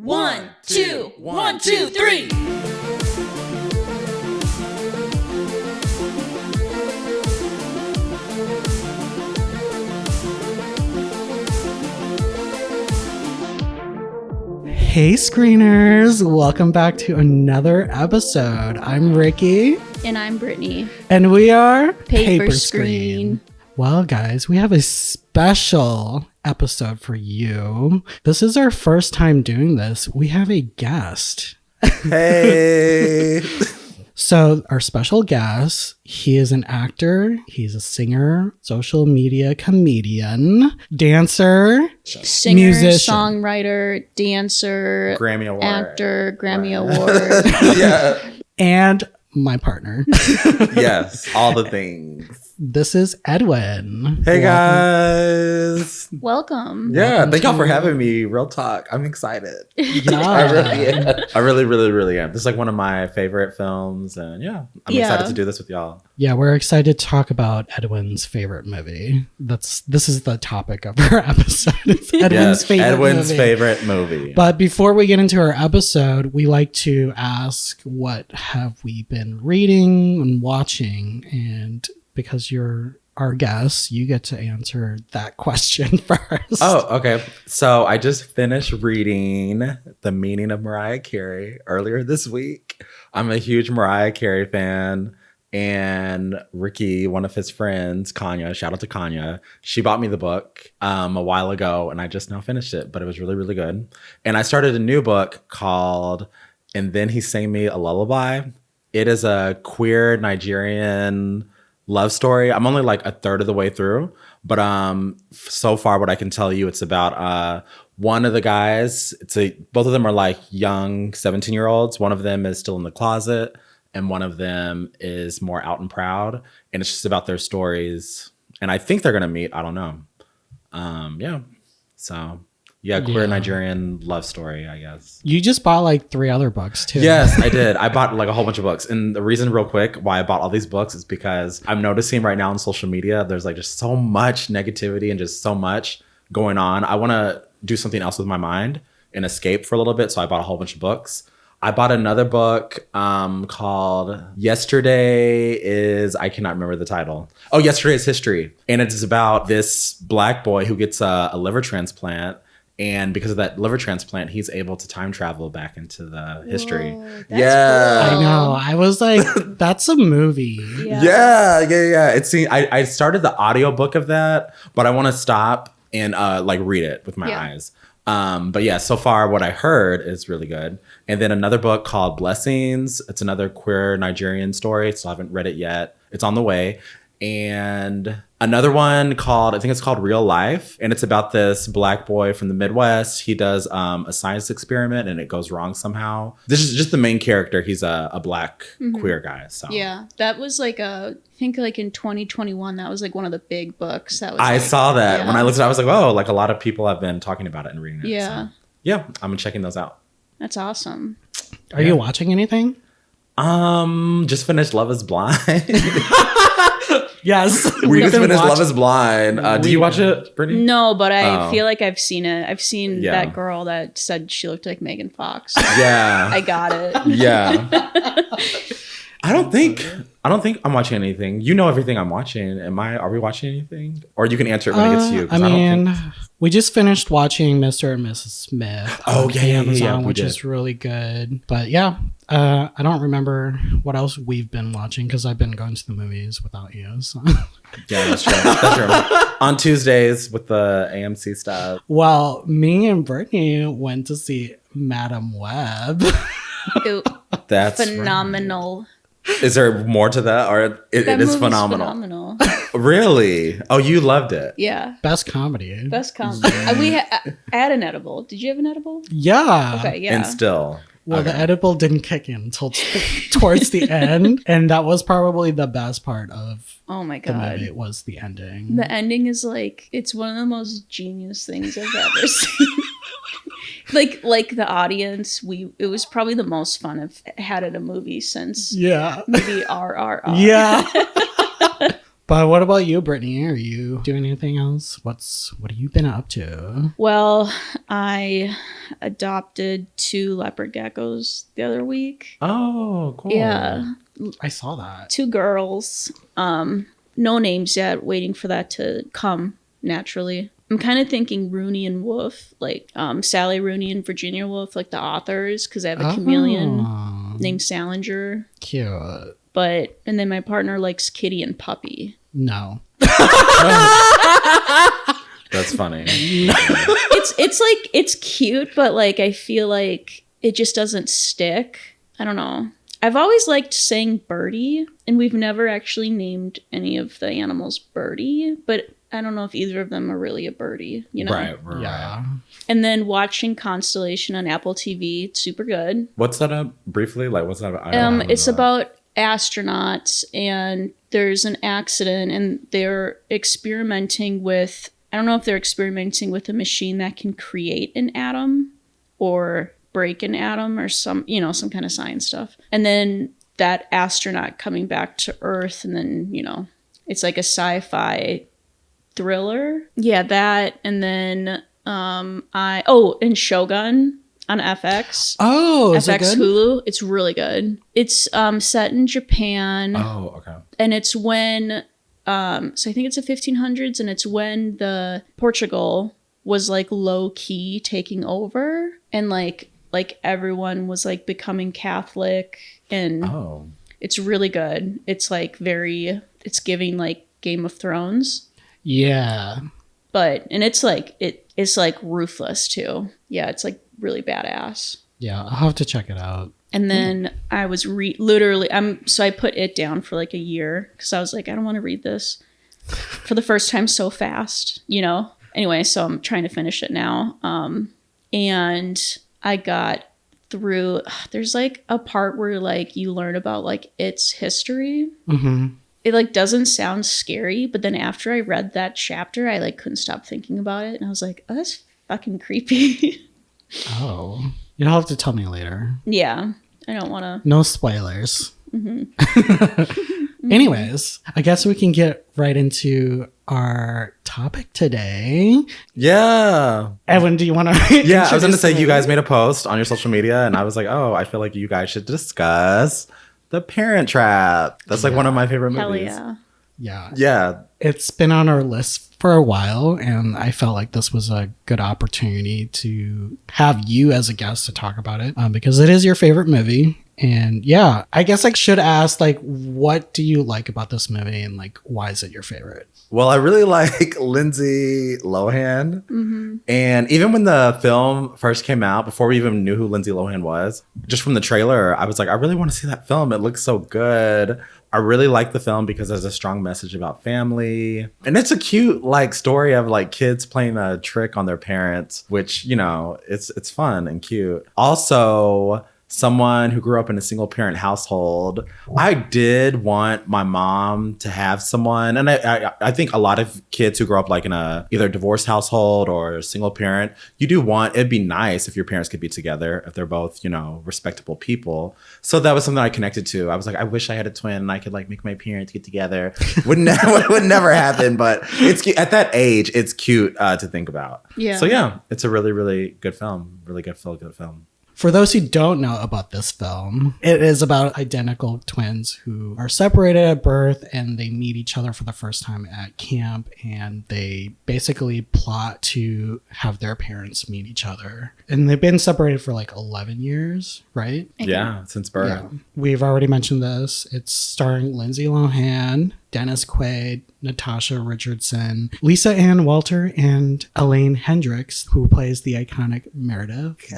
1, 2, 1, 2, 3. Hey screeners, welcome back to another episode. I'm Ricky. And I'm Brittany. And we are Paper Screen. Well, guys, we have a special episode for you. This is our first time doing this. We have a guest. Hey. So our special guest, he is an actor, he's a singer, social media comedian, dancer, Singer, musician, songwriter, dancer, Grammy Award. actor, Grammy Award. Yeah. and my partner. Yes. All the things. This is Edwin. Hey guys. Welcome. Yeah. Thank y'all for having me. Real talk. I'm excited. Yeah. I really am. This is like one of my favorite films. And yeah, I'm excited to do this with y'all. Yeah, we're excited to talk about Edwin's favorite movie. This is the topic of our episode. It's Edwin's favorite movie. But before we get into our episode, we like to ask, what have we been reading and watching? And because you're our guest, you get to answer that question first. Oh, okay. So I just finished reading The Meaning of Mariah Carey earlier this week. I'm a huge Mariah Carey fan. And Ricky, one of his friends, Kanya, shout out to Kanya, she bought me the book a while ago, and I just now finished it, but it was really, really good. And I started a new book called And Then He Sang Me a Lullaby. It is a queer Nigerian love story. I'm only like a third of the way through, but so far what I can tell you, it's about one of the guys, both of them are like young 17-year-olds. One of them is still in the closet, and one of them is more out and proud. And it's just about their stories. And I think they're going to meet. I don't know. Yeah. So, yeah, queer Nigerian love story, I guess. You just bought like 3 other books too. Yes, I did. I bought like a whole bunch of books. And the reason real quick why I bought all these books is because I'm noticing right now on social media, there's like just so much negativity and just so much going on. I want to do something else with my mind and escape for a little bit. So I bought a whole bunch of books. I bought another book called I cannot remember the title. Oh, Yesterday is History. And it's about this Black boy who gets a liver transplant. And because of that liver transplant, he's able to time travel back into the history. Yeah. Cool. I know. I was like, that's a movie. Yeah. I started the audiobook of that, but I want to stop and like read it with my eyes. But yeah, so far what I heard is really good. And then another book called Blessings. It's another queer Nigerian story. So I haven't read it yet. It's on the way. And another one I think it's called Real Life. And it's about this Black boy from the Midwest. He does a science experiment and it goes wrong somehow. This is just the main character. He's a Black queer guy. So yeah, that was like I think like in 2021, that was like one of the big books. I saw that. When I looked at it, I was like, oh, like a lot of people have been talking about it and reading it. Yeah. So, yeah, I'm checking those out. That's awesome. Are you watching anything? Just finished Love is Blind. Yes. We just finished Love is Blind. Do you watch it, Brittany? No, but I feel like I've seen it. I've seen that girl that said she looked like Megan Fox. Yeah. I got it. Yeah. I don't think I'm watching anything. You know everything I'm watching. Are we watching anything? Or you can answer it when it gets to you. I mean, we just finished watching Mr. and Mrs. Smith on Amazon, which is really good. But yeah, I don't remember what else we've been watching because I've been going to the movies without you. So. Yeah, that's true. That's true. On Tuesdays with the AMC stuff. Well, me and Brittany went to see Madam Web. That's phenomenal. Right. Is there more to that, or it is phenomenal? Really? Oh, you loved it? Yeah. Best comedy. We had an edible. Did you have an edible? Yeah. Okay. Yeah. And still. Well, the edible didn't kick in until towards the end, and that was probably the best part of the movie. It was the ending. The ending is like, it's one of the most genius things I've ever seen. like the audience, it was probably the most fun I've had at a movie since maybe RRR. Yeah. But what about you, Brittany? Are you doing anything else? What have you been up to? Well, I adopted 2 leopard geckos the other week. Oh, cool. Yeah, I saw that. 2 girls. No names yet. Waiting for that to come naturally. I'm kind of thinking Rooney and Wolf, like Sally Rooney and Virginia Woolf, like the authors, because I have a chameleon named Salinger. Cute. And then my partner likes Kitty and Puppy. No. That's funny. It's like, it's cute, but like I feel like it just doesn't stick. I don't know. I've always liked saying Birdie, and we've never actually named any of the animals Birdie, but I don't know if either of them are really a birdie, you know? Right. Yeah. And then watching Constellation on Apple TV, it's super good. What's that up briefly? Like, what's that about? It's about astronauts, and there's an accident, and they're experimenting with, I don't know if they're experimenting with a machine that can create an atom or break an atom or some kind of science stuff. And then that astronaut coming back to Earth, and then, it's like a sci-fi thriller. Yeah, that. And then and Shogun on FX. Oh, is FX it good? Hulu. It's really good. It's set in Japan. Oh, okay. And it's when so I think it's the 1500s, and it's when the Portugal was like low key taking over, and like everyone was like becoming Catholic, and it's really good. It's like it's giving like Game of Thrones. Yeah. And it's like it's like ruthless too. Yeah, it's like really badass. Yeah, I'll have to check it out. And then I was so I put it down for like a year because I was like, I don't want to read this for the first time so fast, Anyway, so I'm trying to finish it now. And I got through. There's like a part where like you learn about like its history. Mm-hmm. It like doesn't sound scary, but then after I read that chapter, I like couldn't stop thinking about it, and I was like, oh, that's fucking creepy. Oh, you'll have to tell me later. Yeah, I don't want to. No spoilers. Mm-hmm. Anyways, I guess we can get right into our topic today. Yeah. Edwin, do you want to? Yeah, I was going to say, you guys made a post on your social media, and I was like, oh, I feel like you guys should discuss The Parent Trap. That's like one of my favorite movies. Hell yeah. Yeah. Yeah. It's been on our list for a while, and I felt like this was a good opportunity to have you as a guest to talk about it because it is your favorite movie. And yeah, I guess I should ask, like, what do you like about this movie, and like, why is it your favorite? Well, I really like Lindsay Lohan. Mm-hmm. And even when the film first came out, before we even knew who Lindsay Lohan was, just from the trailer, I was like, I really want to see that film. It looks so good. I really like the film because there's a strong message about family. And it's a cute like story of like kids playing a trick on their parents, which, it's fun and cute. Also, someone who grew up in a single parent household, I did want my mom to have someone. And I think a lot of kids who grow up like in a either divorced household or single parent, you do want, it'd be nice if your parents could be together, if they're both, respectable people. So that was something I connected to. I was like, I wish I had a twin and I could like make my parents get together. Would never happen, but it's cute. At that age, it's cute to think about. Yeah. So yeah, it's a really, really good film. Really good film. For those who don't know about this film, it is about identical twins who are separated at birth, and they meet each other for the first time at camp, and they basically plot to have their parents meet each other. And they've been separated for like 11 years, right? Yeah, since birth. Yeah. We've already mentioned this. It's starring Lindsay Lohan, Dennis Quaid, Natasha Richardson, Lisa Ann Walter, and Elaine Hendricks, who plays the iconic Meredith.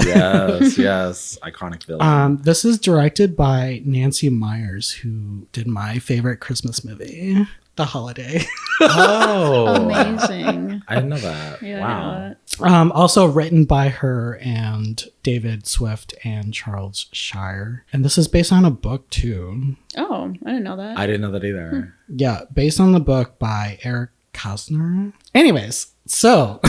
Yes. Iconic villain. This is directed by Nancy Meyers, who did my favorite Christmas movie, The Holiday. Oh. Amazing. I didn't know that. Yeah, Wow. Also written by her and David Swift and Charles Shire. And this is based on a book too. Oh, I didn't know that. I didn't know that either. Yeah, based on the book by Eric Kostner. Anyways, so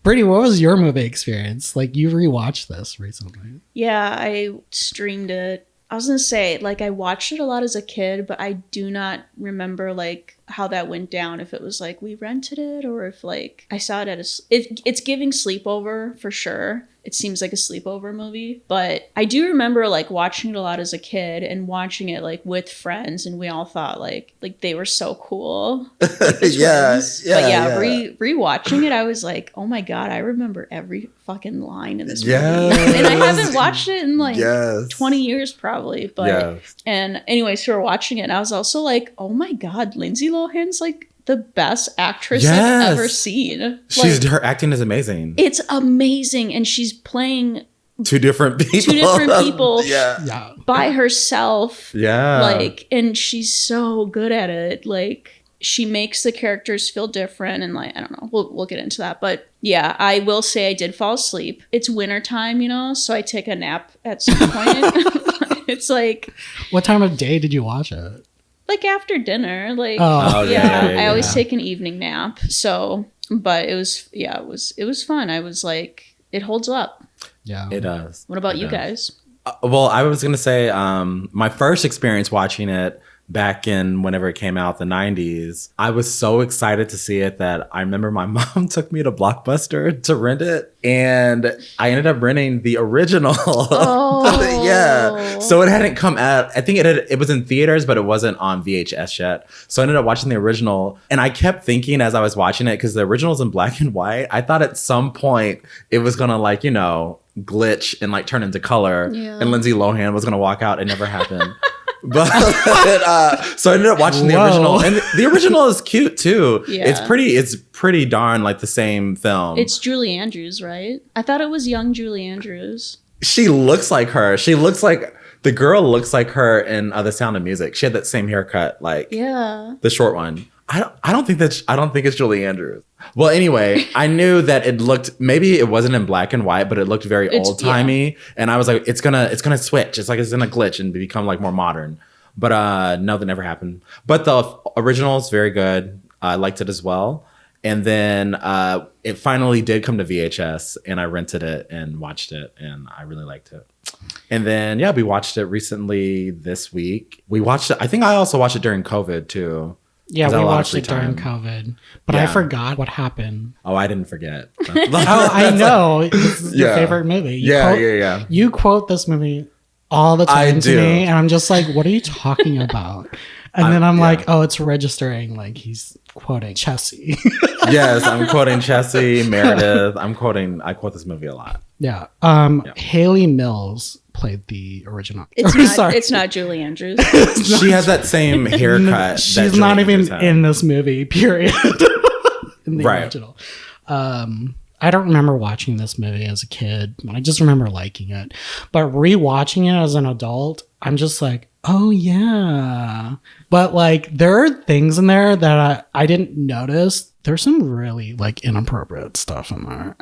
Brittany, what was your movie experience? Like, you rewatched this recently. Yeah, I streamed it I was gonna say, like, I watched it a lot as a kid, but I do not remember like how that went down. If it was like we rented it, or if like I saw it at it's giving sleepover for sure. It seems like a sleepover movie, but I do remember like watching it a lot as a kid and watching it like with friends, and we all thought like they were so cool. Like, Yeah, but yeah. Rewatching it, I was like, oh my god, I remember every fucking line in this movie. And I haven't watched it in like 20 years probably. But and anyway, so we're watching it, and I was also like, oh my god, Lindsay Lohan's like the best actress I've ever seen. Her acting is amazing. It's amazing, and she's playing two different people by herself. Yeah. Like, and she's so good at it. Like, she makes the characters feel different, and like, I don't know, we'll get into that. But yeah, I will say I did fall asleep. It's wintertime, you know, so I take a nap at some point. It's like, what time of day did you watch it? Like after dinner, like I always take an evening nap. So, but it was fun. I was like, it holds up. Yeah, it does. What about you guys? Well, I was gonna say, my first experience watching it back in whenever it came out, the 90s, I was so excited to see it that I remember my mom took me to Blockbuster to rent it, and I ended up renting the original. Oh. Yeah. So it hadn't come out. I think it was in theaters, but it wasn't on VHS yet. So I ended up watching the original, and I kept thinking as I was watching it, because the original's in black and white, I thought at some point it was gonna like, you know, glitch and like turn into color, and Lindsay Lohan was gonna walk out. It never happened. But so I ended up watching the original, and the original is cute too. Yeah. It's pretty darn like the same film. It's Julie Andrews, right? I thought it was young Julie Andrews. She looks like her. She looks like the girl looks like her in The Sound of Music. She had that same haircut, like the short one. I don't think it's Julie Andrews. Well, anyway, I knew that it looked, maybe it wasn't in black and white, but it looked very old timey. Yeah. And I was like, it's gonna switch. It's like it's gonna glitch and become like more modern. But no, that never happened. But the original is very good. I liked it as well. And then it finally did come to VHS, and I rented it and watched it, and I really liked it. And then we watched it recently this week. We watched it. I think I also watched it during COVID too. Yeah, we watched it during COVID, but I forgot what happened. Oh, I didn't forget. Oh, I know. This is your favorite movie. You quote this movie all the time to me, and I'm just like, what are you talking about? And then I'm like, oh, it's registering. Like, he's quoting Chessie. Yes, I'm quoting Chessie, Meredith. I quote this movie a lot. Yeah. Haley Mills played the original. It's not Julie Andrews. She has that same haircut. She's not even in this movie, period. In the original. I don't remember watching this movie as a kid. I just remember liking it. But rewatching it as an adult, I'm just like, oh yeah. But like, there are things in there that I didn't notice. There's some really like inappropriate stuff in there.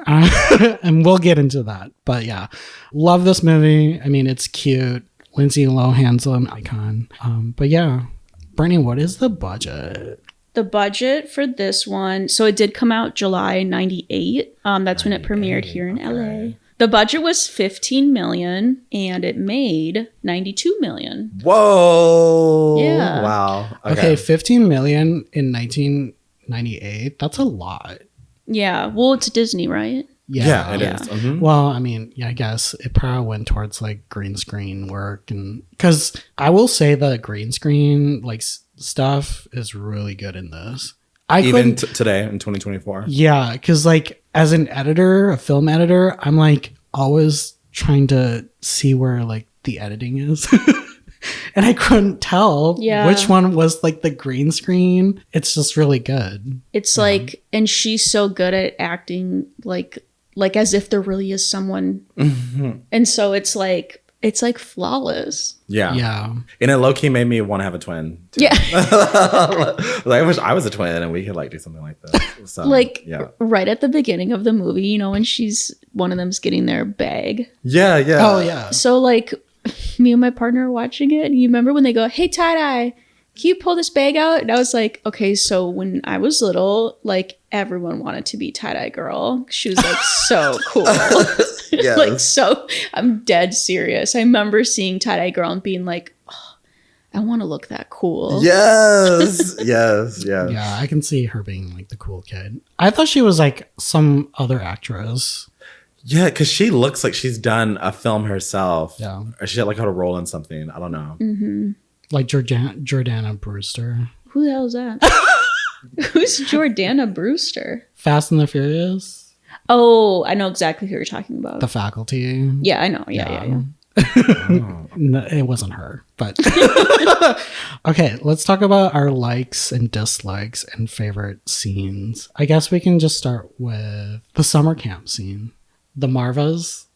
And we'll get into that. But yeah, love this movie. I mean, it's cute. Lindsay Lohan's an icon. But yeah, Brittany, what is the budget? The budget for this one, so it did come out July 98. That's when it premiered here in LA. The budget was $15 million, and it made $92 million. Whoa! Yeah. Wow. Okay, $15 million in 1998. That's a lot. Yeah. Well, it's Disney, right? Yeah, it is. Mm-hmm. Well, I mean, I guess it probably went towards like green screen work, and because I will say the green screen like stuff is really good in this. Even today in 2024. Yeah, because like as an editor, a film editor, I'm like always trying to see where like the editing is. And I couldn't tell which one was like the green screen. It's just really good. It's like, and she's so good at acting like as if there really is someone. Mm-hmm. And so it's like flawless. Yeah. Yeah. And it low-key made me want to have a twin too. Yeah. Like, I wish I was a twin and we could like do something like this. So, right at the beginning of the movie, you know, when one of them's getting their bag. Yeah, yeah. Oh yeah. So like me and my partner are watching it, and you remember when they go, "Hey, tie-dye, can you pull this bag out?" And I was like, okay, so when I was little, like everyone wanted to be tie-dye girl. She was like so cool. Yes. Like, so I'm dead serious. I remember seeing Tie-Dye Girl and being like, oh, I want to look that cool. Yes. Yes. Yes. Yeah, I can see her being like the cool kid. I thought she was like some other actress. Yeah, because she looks like she's done a film herself. Yeah. Or she had like had a role in something. I don't know. Like Jordana Brewster. Who the hell is that? Who's Jordana Brewster? Fast and the Furious. Oh, I know exactly who you're talking about. The Faculty. Yeah, I know. Yeah. No, it wasn't her, but okay, let's talk about our likes and dislikes and favorite scenes. I guess we can just start with the summer camp scene. The Marvas.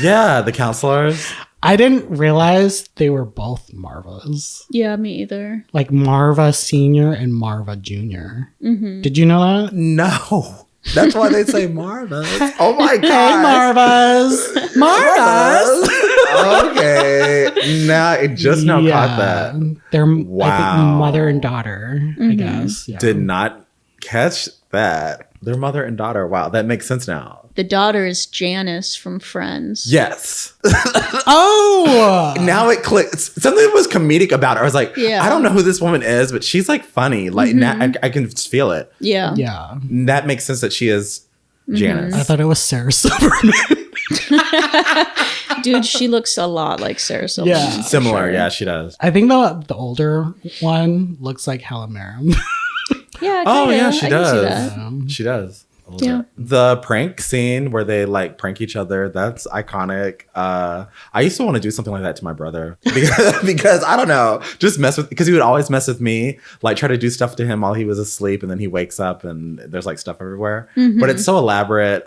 Yeah, the counselors. I didn't realize they were both Marvas. Yeah, me either. Like Marva Senior and Marva Junior. Did you know that? No. That's why they say Marvas. Oh my god. Hey, Marvas. Marvas. Okay. Now it just now caught that. They're I Wow. think mother and daughter, I guess. Yeah. Did not catch that. Their mother and daughter. Wow, that makes sense now. The daughter is Janice from Friends. Yes. Oh, Now it clicks. Something was comedic about her. I was like, Yeah. I don't know who this woman is, but she's like funny. Like now I can feel it. Yeah. yeah. That makes sense that she is Janice. I thought it was Sarah Silverman. Dude, she looks a lot like Sarah Silverman. Yeah. for Similar, sure. yeah, she does. I think the older one looks like Helen Mirren. Yeah. Oh kinda. yeah, she I can see does. that. She does. A little Yeah. bit. The prank scene where they like prank each other, that's iconic. I used to want to do something like that to my brother because I don't know, just mess with, because he would always mess with me, like try to do stuff to him while he was asleep, and then he wakes up and there's like stuff everywhere. But it's so elaborate.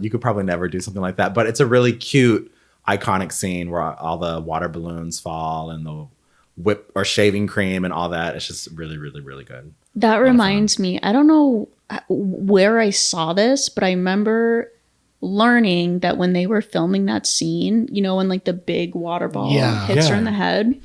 You could probably never do something like that, but it's a really cute, iconic scene where all the water balloons fall and the whip or shaving cream and all that. It's just really, really, really good. That reminds me, I don't know where I saw this, but I remember learning that when they were filming that scene, you know, when like the big water ball hits her in the head,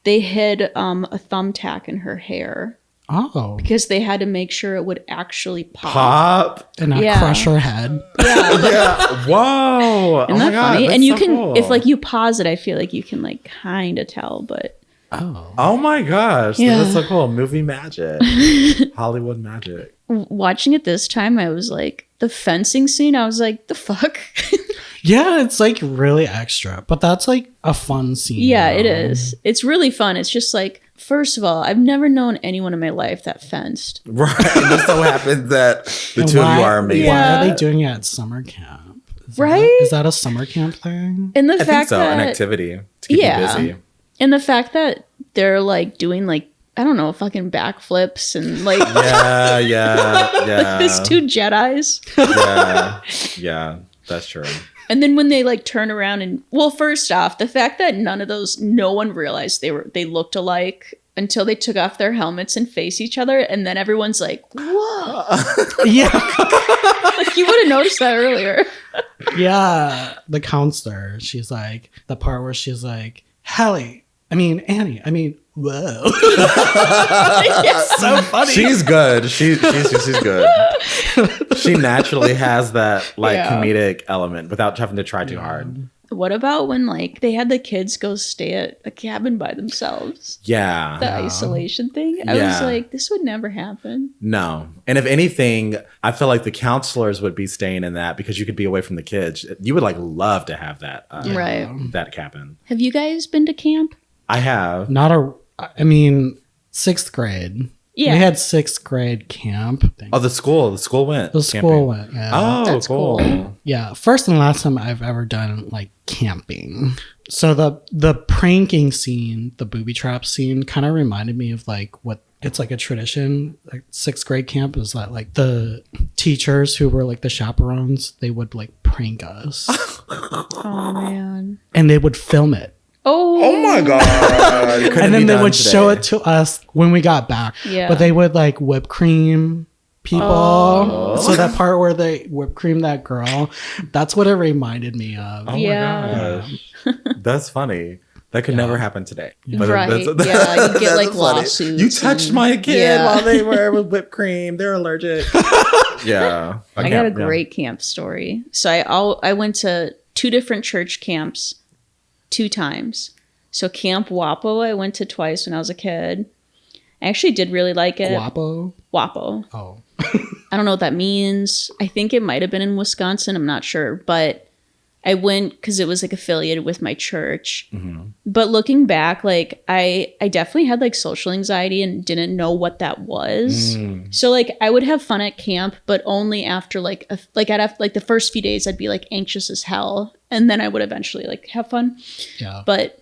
they hid a thumbtack in her hair Oh, because they had to make sure it would actually pop. Pop. and not Yeah. crush her head. Yeah. Yeah. Whoa. Isn't that funny? that's And you so can, cool. if like you pause it, I feel like you can like kind of tell, but Oh, Oh my gosh. Yeah. That's so cool. Movie magic. Hollywood magic. watching it this time, I was like, the fencing scene, I was like, the fuck? yeah, it's like really extra, but that's like a fun scene. Yeah, it though. is. It's really fun. It's just like, first of all, I've never known anyone in my life that fenced. Right. It just so happens that the And two of why- you are amazing. Yeah. Why are they doing it at summer camp? Right? Is that a summer camp thing? And the I think fact so. An that activity to keep Yeah. you busy. and the fact that they're like doing like, I don't know, fucking backflips and like Yeah, yeah. these two Jedis. Yeah, that's true. And then when they like turn around and, well, first off, the fact that no one realized they looked alike until they took off their helmets and face each other, and then everyone's like, whoa. Yeah, Like you would have noticed that earlier. yeah. The counselor, she's like the part where she's like, Annie, whoa. So funny. She's good. She's good. She naturally has that like Yeah. comedic element without having to try too hard. What about when like they had the kids go stay at a cabin by themselves? Yeah. The isolation thing. I was Yeah. like, this would never happen. No. And if anything, I feel like the counselors would be staying in that because you could be away from the kids. You would like love to have that Right. that cabin. Have you guys been to camp? I have. Sixth grade. Yeah. We had sixth grade camp. Oh, the school went. The camping. school went. Yeah. Oh, That's cool. cool. Yeah, first and last time I've ever done like camping. So the pranking scene, the booby trap scene, kind of reminded me of like what it's like a tradition. Like sixth grade camp is that like the teachers who were like the chaperones, they would like prank us, Oh man. and they would film it, Oh my god. and then they would show it to us when we got back. Yeah. But they would like whip cream people. Oh. So that part where they whip cream that girl, that's what it reminded me of. Oh Yeah. my gosh. That's funny. That could never happen today. Right. You get like lawsuits. You touched my kid while they were with whipped cream. They're allergic. Yeah. I got a great camp story. So I went to 2 different church camps 2 times. So Camp Wapo, I went to twice when I was a kid. I actually did really like it. Wapo? Wapo. Oh. I don't know what that means. I think it might have been in Wisconsin. I'm not sure. But I went because it was like affiliated with my church. Mm-hmm. But looking back, like I definitely had like social anxiety and didn't know what that was. So like I would have fun at camp, but only after like I'd have like the first few days I'd be like anxious as hell. And then I would eventually like have fun. Yeah. But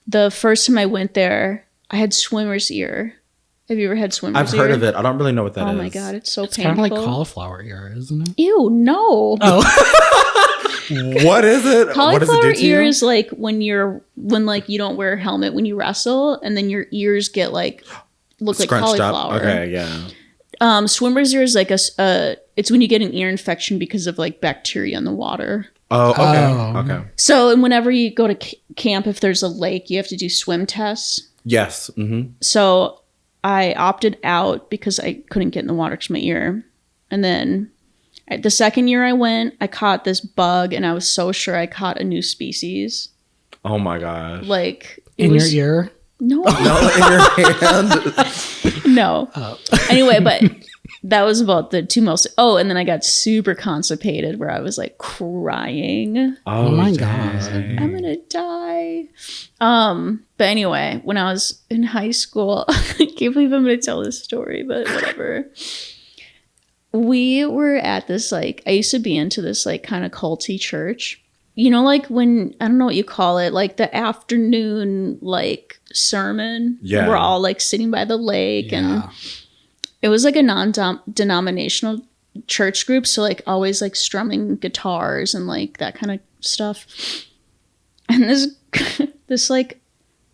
the first time I went there, I had swimmer's ear. Have you ever had swimmer's ear? I've heard of it. I don't really know what that is. Oh my God, it's so painful. Kind of like cauliflower ear, isn't it? Ew, no. Oh. What is it? Cauliflower ear is like when like you don't wear a helmet when you wrestle, and then your ears get like look like cauliflower. Up. Okay, yeah. Swimmer's ear is like it's when you get an ear infection because of like bacteria in the water. Oh, okay. Okay. So, and whenever you go to camp, if there's a lake, you have to do swim tests. Yes. Mm-hmm. So I opted out because I couldn't get in the water to my ear. And then the second year I went, I caught this bug, and I was so sure I caught a new species. Oh my gosh. Like your ear? No. No, in your hand? No. Oh. Anyway, but that was about the 2 most. Oh, and then I got super constipated where I was like crying. Oh my God. I'm going to die. But anyway, when I was in high school, I can't believe I'm going to tell this story, but whatever. We were at this, like, I used to be into this, like, kind of culty church. You know, like when, I don't know what you call it, like the afternoon, like, sermon. Yeah. We're all, like, sitting by the lake. Yeah. And it was, like, a non-denominational church group. So, like, always, like, strumming guitars and, like, that kind of stuff. And this, like,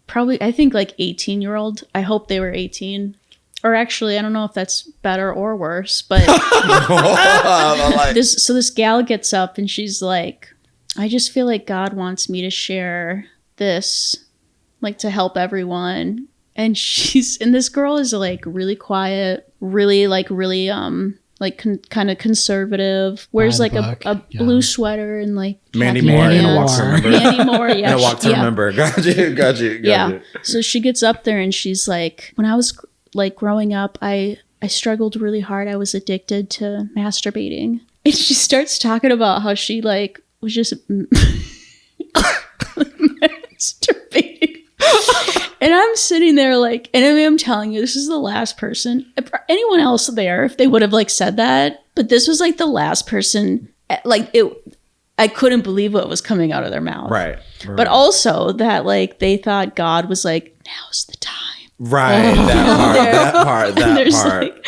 probably, I think, like, 18-year-old, I hope they were 18. Or actually, I don't know if that's better or worse, but this gal gets up and she's like, I just feel like God wants me to share this, like to help everyone. And this girl is like really quiet, really kind of conservative, wears like a blue sweater and like Mandy Moore in A Walk to Remember. Mandy Moore, yeah. In A Walk to Remember. Got you. Yeah. So she gets up there and she's like, when I was like growing up, I struggled really hard. I was addicted to masturbating. And she starts talking about how she like was just masturbating. And I'm sitting there like, and I'm telling you, this is the last person, anyone else there, if they would have like said that, but this was like the last person, like I couldn't believe what was coming out of their mouth. Right. But also that like, they thought God was like, now's the time. Right. That part. Like,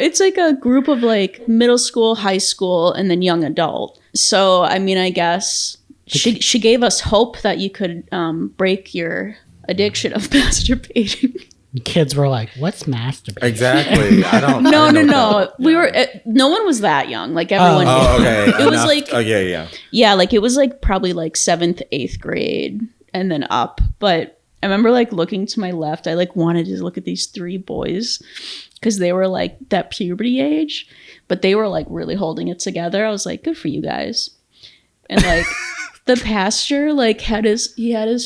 it's like a group of like middle school, high school, and then young adult. So, I mean, I guess she gave us hope that you could break your addiction of masturbating. Kids were like, "What's masturbating?" Exactly. I don't. No. We were. No one was that young. Like everyone. Oh, okay. It was like. Oh yeah. Yeah, like it was like probably like 7th, 8th grade, and then up. But I remember like looking to my left. I like wanted to look at these 3 boys because they were like that puberty age, but they were like really holding it together. I was like, good for you guys. And like the pastor like had his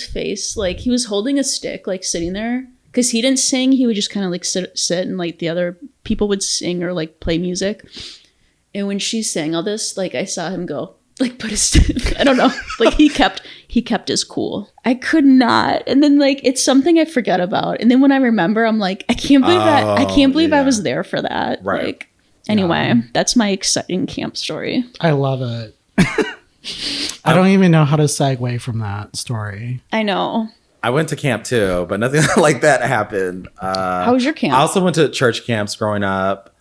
face, like he was holding a stick, like sitting there because he didn't sing. He would just kind of like sit and like the other people would sing or like play music. And when she sang all this, like I saw him go, like put his, I don't know, like he kept his cool. I could not. And then like, it's something I forget about. And then when I remember, I'm like, I can't believe I was there for that. Right. Like, anyway, that's my exciting camp story. I love it. I don't even know how to segue from that story. I know. I went to camp too, but nothing like that happened. How was your camp? I also went to church camps growing up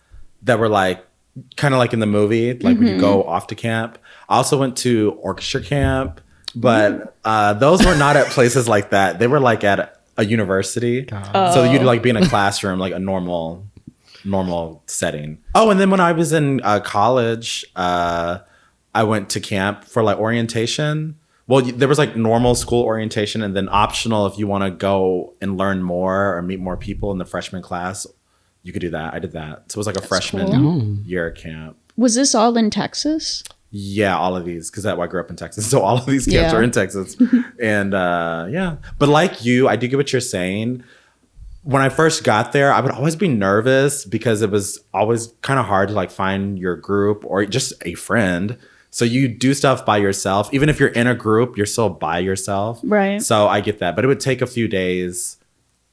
that were like, kind of like in the movie, like when you go off to camp. I also went to orchestra camp, but those were not at places like that. They were like at a university. So you'd like be in a classroom, like a normal setting. Oh, and then when I was in college, I went to camp for like orientation, Well, there was like normal school orientation and then optional if you want to go and learn more or meet more people in the freshman class, you could do that. I did that. So it was like a freshman cool. year camp. Was this all in Texas? Yeah, all of these, because I grew up in Texas. So all of these camps are in Texas. And yeah. But like you, I do get what you're saying. When I first got there, I would always be nervous because it was always kind of hard to like find your group or just a friend. So you do stuff by yourself. Even if you're in a group, you're still by yourself. Right. So I get that. But it would take a few days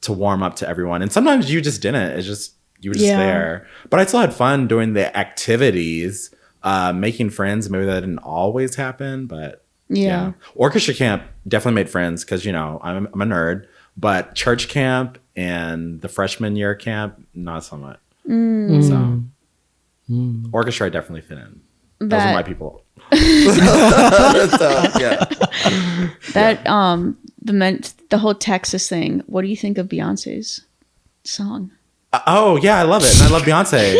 to warm up to everyone. And sometimes you just didn't. It's just, you were just there. But I still had fun doing the activities, making friends. Maybe that didn't always happen, but yeah. Orchestra camp definitely made friends because, you know, I'm a nerd. But church camp and the freshman year camp, not so much. So orchestra, I definitely fit in. Those are my people. So, yeah. The whole Texas thing. What do you think of Beyonce's song? Oh yeah, I love it. And I love Beyonce.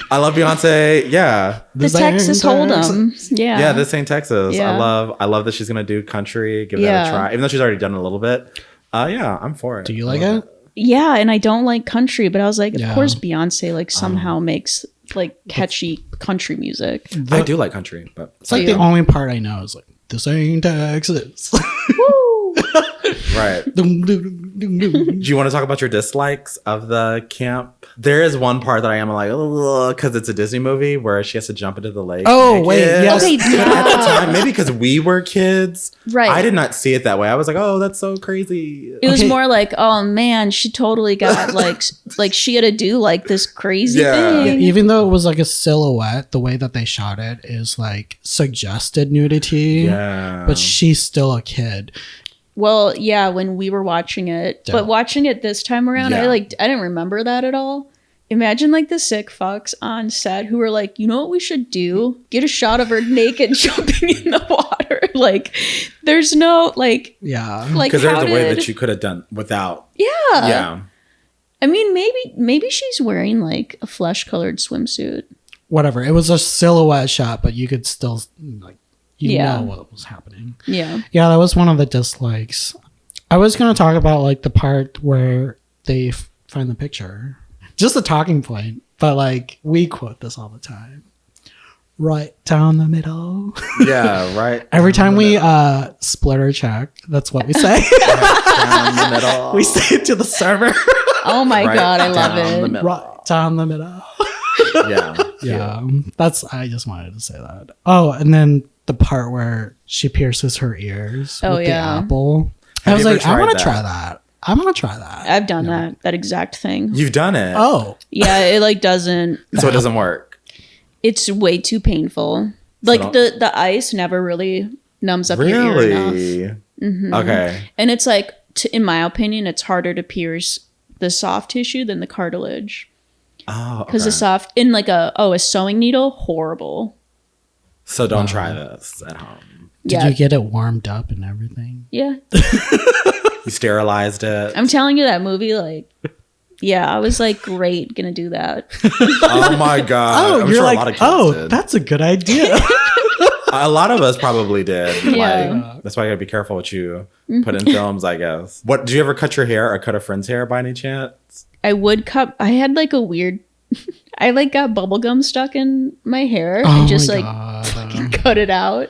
I love Beyonce. Yeah, the Texas Hold'em. Yeah, this ain't Texas. Yeah. I love that she's gonna do country. Give that a try, even though she's already done it a little bit. Yeah, I'm for it. Do you like it? Yeah, and I don't like country, but I was like, of course Beyonce like somehow makes like catchy country music. I do like country, but it's like the only part I know is like, this ain't Texas. Woo! Right. Do you want to talk about your dislikes of the camp? There is one part that I am like, because it's a Disney movie where she has to jump into the lake. Oh, naked. wait, yes. Okay, At the time, maybe because we were kids. Right. I did not see it that way. I was like, oh, that's so crazy. It was more like, oh man, she totally got like she had to do like this crazy thing. Yeah, even though it was like a silhouette, the way that they shot it is like suggested nudity. Yeah. But she's still a kid. Well, yeah, when we were watching it, but watching it this time around, I didn't remember that at all. Imagine like the sick fucks on set who were like, you know what we should do? Get a shot of her naked jumping in the water. Like, there's no like, like because there's a way that you could have done without. Yeah. I mean, maybe she's wearing like a flesh-colored swimsuit. Whatever. It was a silhouette shot, but you could still like. You know what was happening. Yeah, that was one of the dislikes. I was going to talk about like the part where they find the picture. Just a talking point. But like we quote this all the time. Right down the middle. Yeah, right. Every time we split our check, that's what we say. Right down the middle. We say it to the server. Oh my God, I love it. Right down the middle. Yeah. I just wanted to say that. Oh, and then the part where she pierces her ears with the apple. I was like, I want to try that. I want to try that. I've done that exact thing. You've done it. Oh. Yeah, it like doesn't. So it doesn't work. It's way too painful. Like the ice never really numbs up your ear enough. Mm-hmm. Okay. And it's like, in my opinion, it's harder to pierce the soft tissue than the cartilage. Oh, because the soft in like a sewing needle, horrible. So don't try this at home. Did you get it warmed up and everything? Yeah. You sterilized it. I'm telling you, that movie, like, I was like, great, gonna do that. Oh my God. I'm you're sure like, a lot of kids did. That's a good idea. A lot of us probably did. Yeah. Like, that's why you gotta be careful what you put in films, I guess. What, did you ever cut your hair or cut a friend's hair by any chance? I would cut. I had like a weird. I like got bubble gum stuck in my hair. I just like cut it out.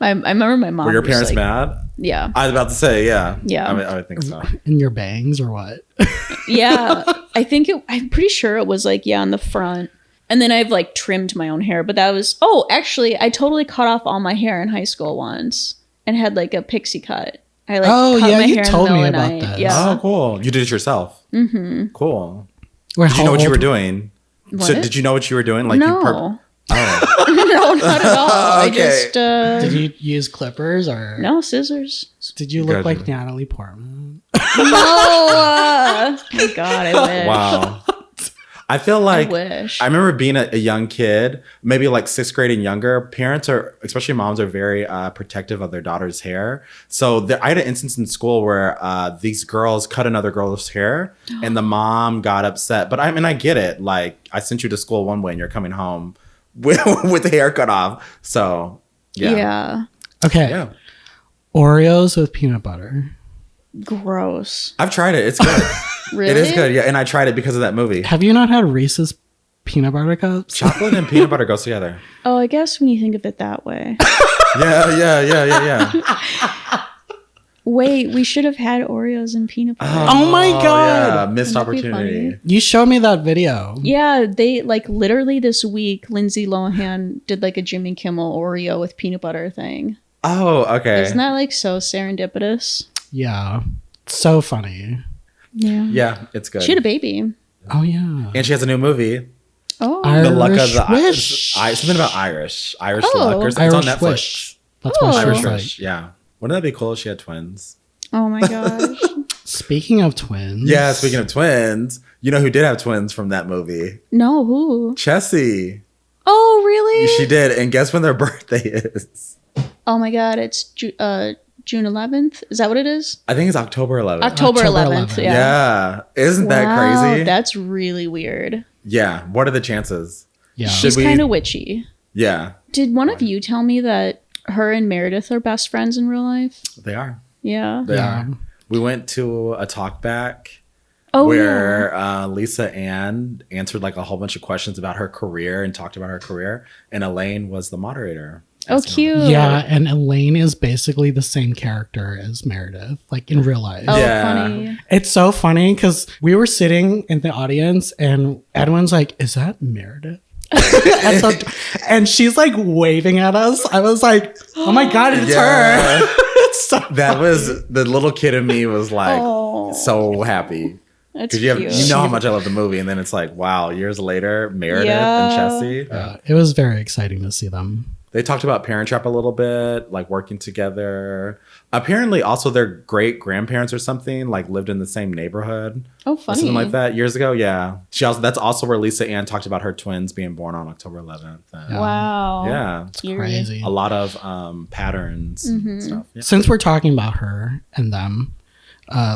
I remember my mom. Were your parents like, mad? Yeah. I was about to say, yeah. Yeah. I would think so. In your bangs or what? Yeah. I'm pretty sure it was like, on the front. And then I've like trimmed my own hair. But that was, actually, I totally cut off all my hair in high school once and had like a pixie cut. I like cut my hair told in the me middle of about the night. that. Yeah. Oh, cool. You did it yourself. Mm-hmm. Cool. Wait, did you know what you were doing? What? So did you know what you were doing? Like no. No, not at all. Okay. I just did you use clippers or no scissors? Did you look like Natalie Portman? No. Oh my God, I wish. Wow. I feel like I remember being a young kid, maybe like 6th grade and younger. Parents especially moms, are very protective of their daughter's hair. So I had an instance in school where these girls cut another girl's hair, and the mom got upset. But I get it. Like, I sent you to school one way, and you're coming home with the hair cut off. So yeah. Okay. Yeah. Oreos with peanut butter. Gross. I've tried it. It's good. Really? It is good. Yeah, and I tried it because of that movie. Have you not had Reese's peanut butter cups? Chocolate and peanut butter goes together. Oh, I guess when you think of it that way. Yeah. Wait, we should have had Oreos and peanut butter. Oh my God. Yeah, missed Wouldn't that be opportunity. funny? You showed me that video. Yeah, they like literally this week, Lindsay Lohan did like a Jimmy Kimmel Oreo with peanut butter thing. Oh, okay. Isn't that like so serendipitous? Yeah. So funny. Yeah. Yeah, it's good. She had a baby. Oh, yeah. And she has a new movie. Oh. The Luck of Irish the Wish. something about Irish Oh. luck or something. Irish It's on Netflix. Wish. That's what Oh. she Irish was like. Wish. Yeah. Wouldn't that be cool if she had twins? Oh my gosh. Speaking of twins. Yeah, speaking of twins, you know who did have twins from that movie? No, who? Chessie. Oh, really? She did. And guess when their birthday is? Oh my god, it's June 11th. Is that what it is? I think it's October 11th. October October 11th. 11th. Yeah. Yeah. Isn't that Wow, crazy? That's really weird. Yeah. What are the chances? Yeah. Should She's we- kind of witchy. Yeah, Did one of you tell me that her and Meredith are best friends in real life? they are. Yeah. They Yeah. are. We went to a talk back Oh, where Lisa Ann answered like a whole bunch of questions about her career and talked about her career. And Elaine was the moderator. yeah. Oh, cute. Yeah, and Elaine is basically the same character as Meredith, like in real life. Oh, Yeah. funny. It's so funny because we were sitting in the audience and Edwin's like, "Is that Meredith?" And she's like waving at us. I was like, "Oh my God, it's Yeah. her." It's so That was the little kid in me was like Oh. so happy. That's Because cute. you know how much I love the movie. And then it's like, wow, years later, Meredith and Chessie. It was very exciting to see them. They talked about Parent Trap a little bit, like working together. Apparently, also their great grandparents or something like lived in the same neighborhood. Oh, Or funny. something like that years ago. Yeah, that's also where Lisa Ann talked about her twins being born on October 11th. And Wow. yeah, Eerie. Crazy. a lot of patterns and stuff. Yeah. Since we're talking about her and them,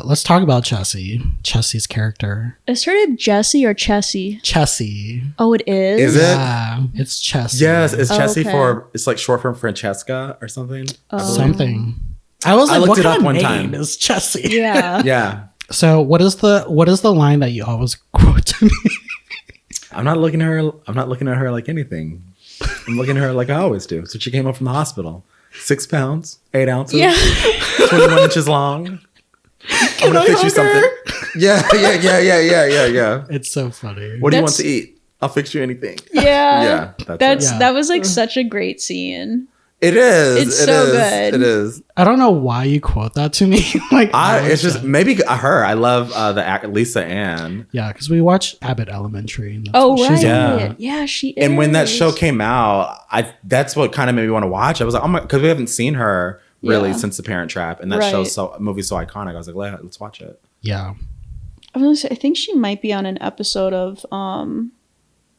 let's talk about Chessie. Chessie's character. Is her name Jessie or Chessie? Chessie. Oh, it is? Is it? Yeah, it's Chessie. Yes, it's Chessie Okay. it's like short for Francesca or something. I believe. Something. I was I like, looked what it kind up of one name time. is Chessie? Yeah. Yeah. So what is the line that you always quote to me? I'm not looking at her like anything. I'm looking at her like I always do. So she came up from the hospital. 6 pounds, 8 ounces, Yeah. 21 inches long. I'm gonna fix you something. Yeah. It's so funny. What do you want That's- to eat? I'll fix you anything. Yeah. Yeah, That's it. Yeah. that was like such a great scene. It is. It's It so is. good. It is. I don't know why you quote that to me. Like It's just maybe her. I love Lisa Ann. yeah, because we watch Abbott Elementary. And that's Oh, what she's right. in. Yeah. Yeah, she is. And when that show came out, that's what kind of made me want to watch. I was like, oh my, because we haven't seen her really Yeah. since The Parent Trap, and that Right. movie's so iconic. I was like, let's watch it. Yeah. I was gonna say, I think she might be on an episode of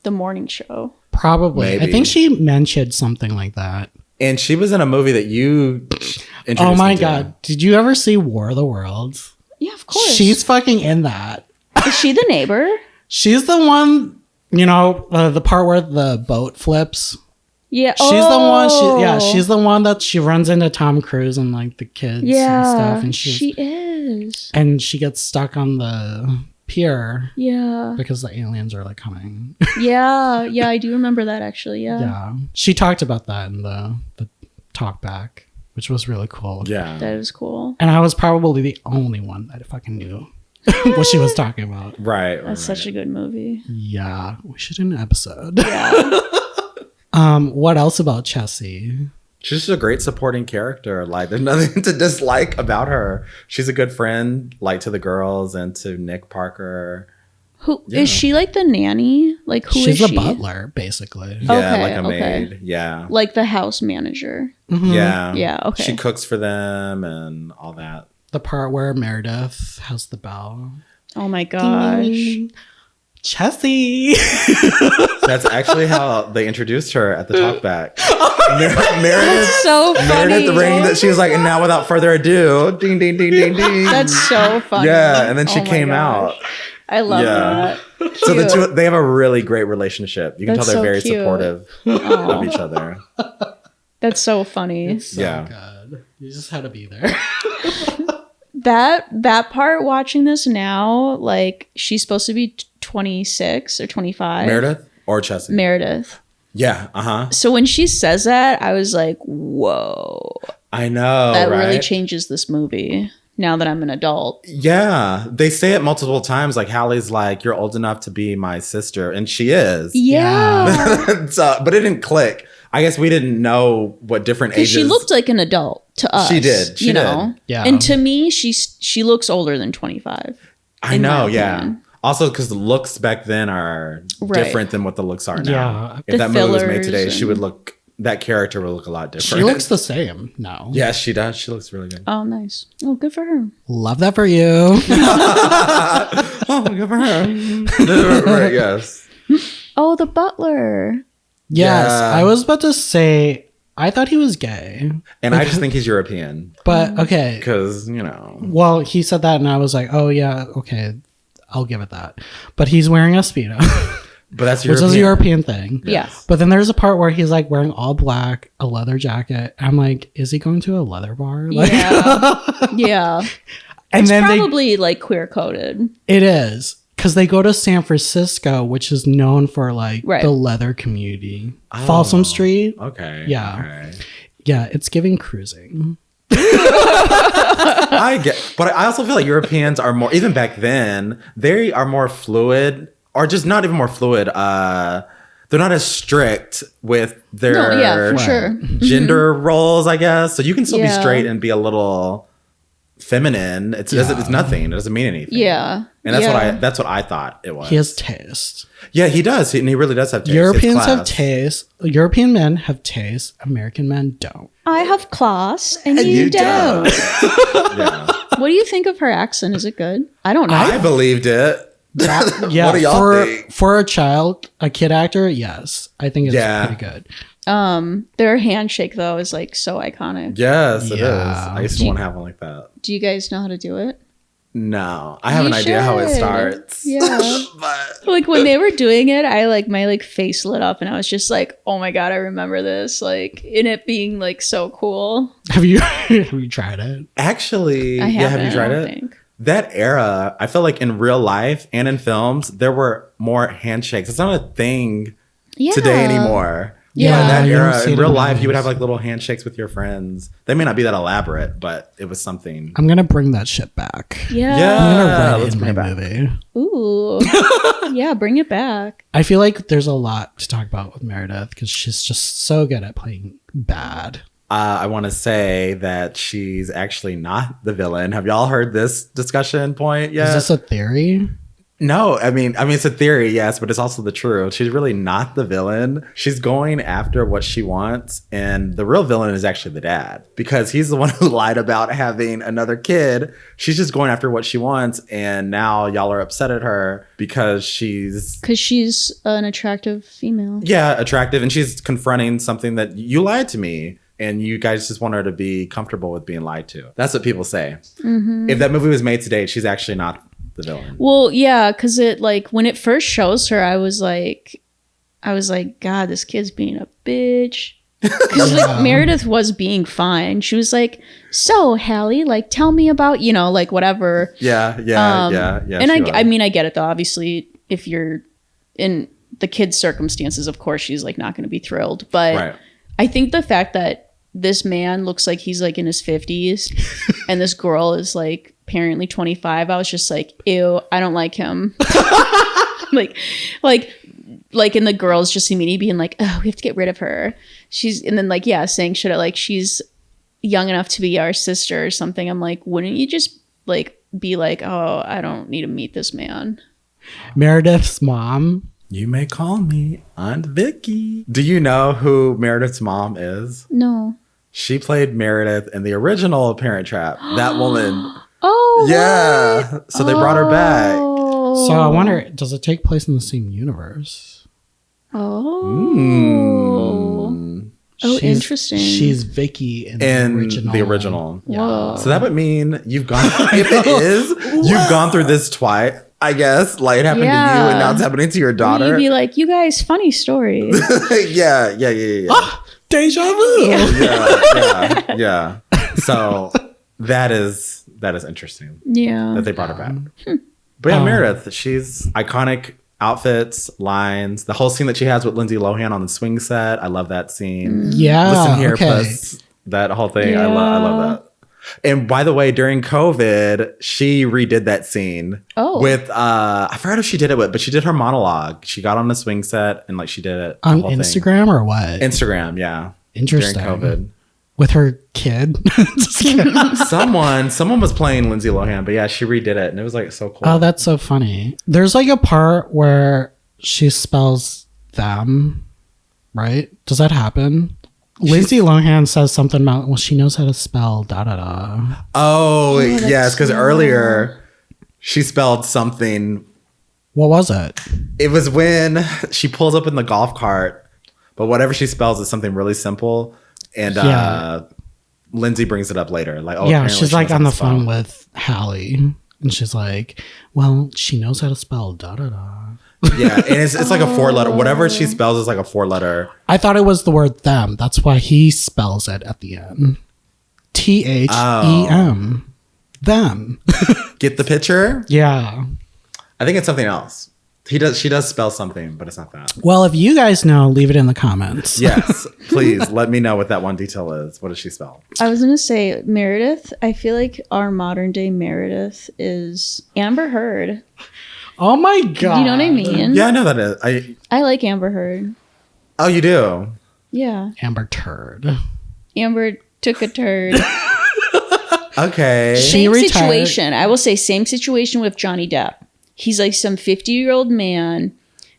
The Morning Show. Probably. I Maybe. think she mentioned something like that. And she was in a movie that you introduced Oh my me to. God. Did you ever see War of the Worlds? Yeah, of course. She's fucking in that. Is she the neighbor? She's the one, the part where the boat flips. Yeah. She's the one. She's the one that she runs into Tom Cruise and like the kids Yeah. and stuff. And she is. and she gets stuck on the pier Yeah. because the aliens are like coming. Yeah. Yeah, I do remember that actually. Yeah. Yeah. She talked about that in the talk back, which was really cool. Yeah. That is cool. And I was probably the only one that fucking knew what she was talking about. Right. That's such a good movie. Yeah. We should do an episode. Yeah. What else about Chessie? She's just a great supporting character. Like, there's nothing to dislike about her. She's a good friend, like to the girls and to Nick Parker. Who Yeah. is she like the nanny? Like who She's is the she? butler, basically. Yeah, Okay, like a okay. maid. Yeah. Like the house manager. Mhm. Yeah. Yeah, okay. She cooks for them and all that. The part where Meredith has the bell. Oh my gosh. Ding. Chessie. That's actually how they introduced her at the talkback. Meredith, So funny. Meredith rang that she was like, and now without further ado, ding, ding, ding, ding, ding. That's so funny. Yeah, and then she Oh my came gosh. out. I love Yeah. that. So the Cute. two, they have a really great relationship. You can That's tell they're so very cute. supportive Aw. of each other. That's so funny. So Yeah. good. You just had to be there. That part, watching this now, like, she's supposed to be 26 or 25. Meredith or Chessie? Meredith. Yeah. Uh-huh. So when she says that, I was like, whoa. I know, That right? really changes this movie now that I'm an adult. Yeah. They say it multiple times. Like, Hallie's like, you're old enough to be my sister. And she is. Yeah. So, but it didn't click. I guess we didn't know what different ages. She looked like an adult to us. She did. She you did. know? Yeah. And to me, she looks older than 25. I in my know, yeah. opinion. Also, because the looks back then are Right. different than what the looks are now. Yeah. If The that movie was made fillers today, she and- would look, that character would look a lot different. She looks the same now. Yes, she does. She looks really good. Oh, nice. Oh, good for her. Love that for you. Oh, good for her. Right, yes. Oh, the butler. Yes, Yeah. I was about to say, I thought he was gay. And I just think he's European. But, okay. Because, you know. Well, he said that and I was like, oh, yeah, okay. I'll give it that. But he's wearing a Speedo, But that's which European. is a European thing. Yeah. But then there's a part where he's like wearing all black, a leather jacket. I'm like, is he going to a leather bar? Like, Yeah. Yeah. and It's then probably like queer coded. it is. Because they go to San Francisco, which is known for like Right. the leather community. Oh. Folsom Street. Okay. Yeah. Okay. Yeah, it's giving cruising. I get, but I also feel like Europeans are more, even back then, they are more fluid, or just not even more fluid. They're not as strict with their No, yeah, for Right. sure. gender roles, I guess. So you can still be Yeah. straight and be a little feminine. It's nothing. It doesn't mean anything. Yeah. And Yeah. that's what I thought it was. He has taste. Yeah, he does. And he really does have taste. He has Europeans have class. taste. European men have taste. American men don't. I have class and, And you you don't. Yeah. What do you think of her accent? Is it good? I don't know. I believed it. Yeah, What do y'all for think? for a kid actor, yes, I think it's Yeah. pretty good. Their handshake though is like so iconic. Yes, it is. Yeah. I used to want to have one like that. Do you guys know how to do it? No, I have You an idea how it should. starts. Yeah. But Like when they were doing it, I like my like face lit up and I was just like, oh my god, I remember this. Like in it being like so cool. Have you have you tried it? actually, I yeah, haven't. have you tried I don't it? think. That era, I feel like in real life and in films, there were more handshakes. It's not a thing Yeah. today anymore. Yeah. In that you don't era, see in it real in life, you would movies. have like little handshakes with your friends. They may not be that elaborate, but it was something. I'm gonna bring that shit back. Yeah. Yeah. I'm gonna write let's it in bring my it back. movie. Ooh. Yeah, bring it back. I feel like there's a lot to talk about with Meredith because she's just so good at playing bad. I want to say that she's actually not the villain. Have y'all heard this discussion point yet? Is this a theory? No, I mean, it's a theory, yes, but it's also the truth. She's really not the villain. She's going after what she wants, and the real villain is actually the dad because he's the one who lied about having another kid. She's just going after what she wants, and now y'all are upset at her because she's Because she's an attractive female. attractive, and she's confronting something that you lied to me. And you guys just want her to be comfortable with being lied to. That's what people say. If that movie was made today, she's actually not the villain. Well, yeah, because it like when it first shows her, I was like, God, this kid's being a bitch. Because like Meredith was being fine. She was like, so Hallie, like tell me about like whatever. Yeah. And she was. I mean, I get it though. Obviously, if you're in the kid's circumstances, of course, she's like not going to be thrilled. But Right. I think the fact that this man looks like he's like in his 50s and this girl is like apparently 25, I was just like, ew, I don't like him. like and the girl's just immediately being like, oh, we have to get rid of her. And then like, yeah, saying shit like she's young enough to be our sister or something. I'm like, wouldn't you just like be like, oh, I don't need to meet this man? Meredith's mom. You may call me Aunt Vicky. Do you know who Meredith's mom is? No. She played Meredith in the original Parent Trap. That woman. Oh, Yeah. what? So they brought her back. Oh. So I wonder, does it take place in the same universe? Oh. Mm. Oh, interesting. She's Vicky in In the original. Whoa. So that would mean you've gone, if it is, you've gone through this twice, I guess. Like it happened to you and now it's happening to your daughter. You'd be like, you guys, funny story. yeah. Deja vu. Yeah. So that is interesting Yeah. that they brought her back. But yeah, Meredith, she's iconic outfits, lines, the whole scene that she has with Lindsay Lohan on the swing set. I love that scene. Yeah. Listen here, Okay. plus that whole thing. Yeah. I love that. And by the way, during COVID, she redid that scene with I forgot who she did it with, but she did her monologue. She got on the swing set and like she did it on Instagram or what? Instagram, yeah. Interesting. During COVID. With her kid. Just kidding. Someone was playing Lindsay Lohan, but yeah, she redid it and it was like so cool. Oh, that's so funny. There's like a part where she spells them, right? Does that happen? Lindsay Lohan says something about, well, she knows how to spell da da da. Oh yes, because earlier she spelled something. What was it? It was when she pulls up in the golf cart, but whatever she spells is something really simple. And Lindsay brings it up later. Like, oh, yeah, she's like on the phone spell. with Hallie, and she's like, well, she knows how to spell da da da. Yeah, and it's like a 4-letter. Whatever she spells is like a 4-letter. I thought it was the word them. That's why he spells it at the end. THEM. Them. Get the picture? Yeah. I think it's something else. She does spell something, but it's not that. Well, if you guys know, leave it in the comments. Yes, please let me know what that one detail is. What does she spell? I was gonna say Meredith. I feel like our modern day Meredith is Amber Heard. Oh my god. You know what I mean? Yeah, I know that is. I like Amber Heard. Oh, you do? Yeah. Amber Turd. Amber took a turd. Okay. She Same retired. situation. I will say same situation with Johnny Depp. He's like some 50-year-old man,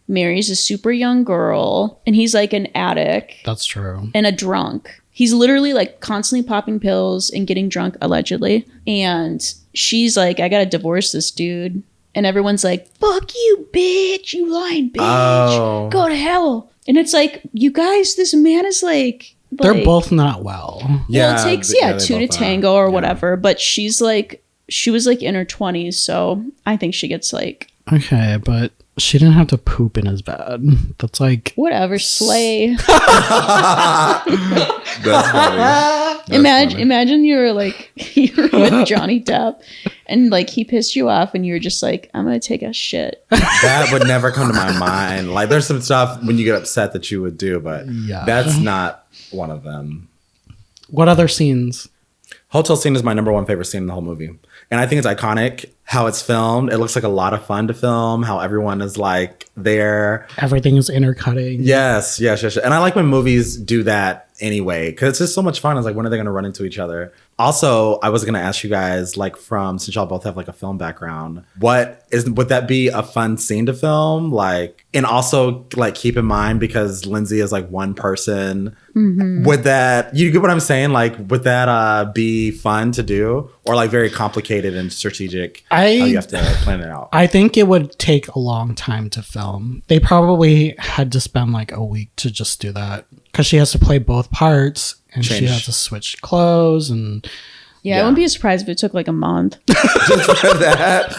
marries a super young girl, and he's like an addict That's true. and a drunk. He's literally like constantly popping pills and getting drunk, allegedly. And she's like, I gotta divorce this dude. And everyone's like, fuck you, bitch. You lying bitch. Oh. Go to hell. And it's like, you guys, this man is like... They're both not well. Yeah, well, it takes, they two to both are. tango or Yeah. whatever. But she's like... She was like in her 20s, so I think she gets like... Okay, but she didn't have to poop in his bed. That's like... Whatever, slay. That's funny. Imagine you were like... You're with Johnny Depp, and like he pissed you off, and you're just like, I'm gonna take a shit. That would never come to my mind. Like, there's some stuff when you get upset that you would do, but Yeah. that's not one of them. What other scenes? Hotel scene is my number one favorite scene in the whole movie. And I think it's iconic how it's filmed. It looks like a lot of fun to film, how everyone is like there. Everything is intercutting. Yes. And I like when movies do that anyway, because it's just so much fun. It's like, when are they going to run into each other? Also, I was going to ask you guys, like, since y'all both have like a film background, would that be a fun scene to film? Like, and also like keep in mind, because Lindsay is like one person, would that, you get what I'm saying? Like, would that be fun to do, or like very complicated and strategic? How you have to plan it out. I think it would take a long time to film. They probably had to spend like a week to just do that, because she has to play both parts and she Change. has to switch clothes and Yeah, I wouldn't be surprised if it took like a month. Just for that.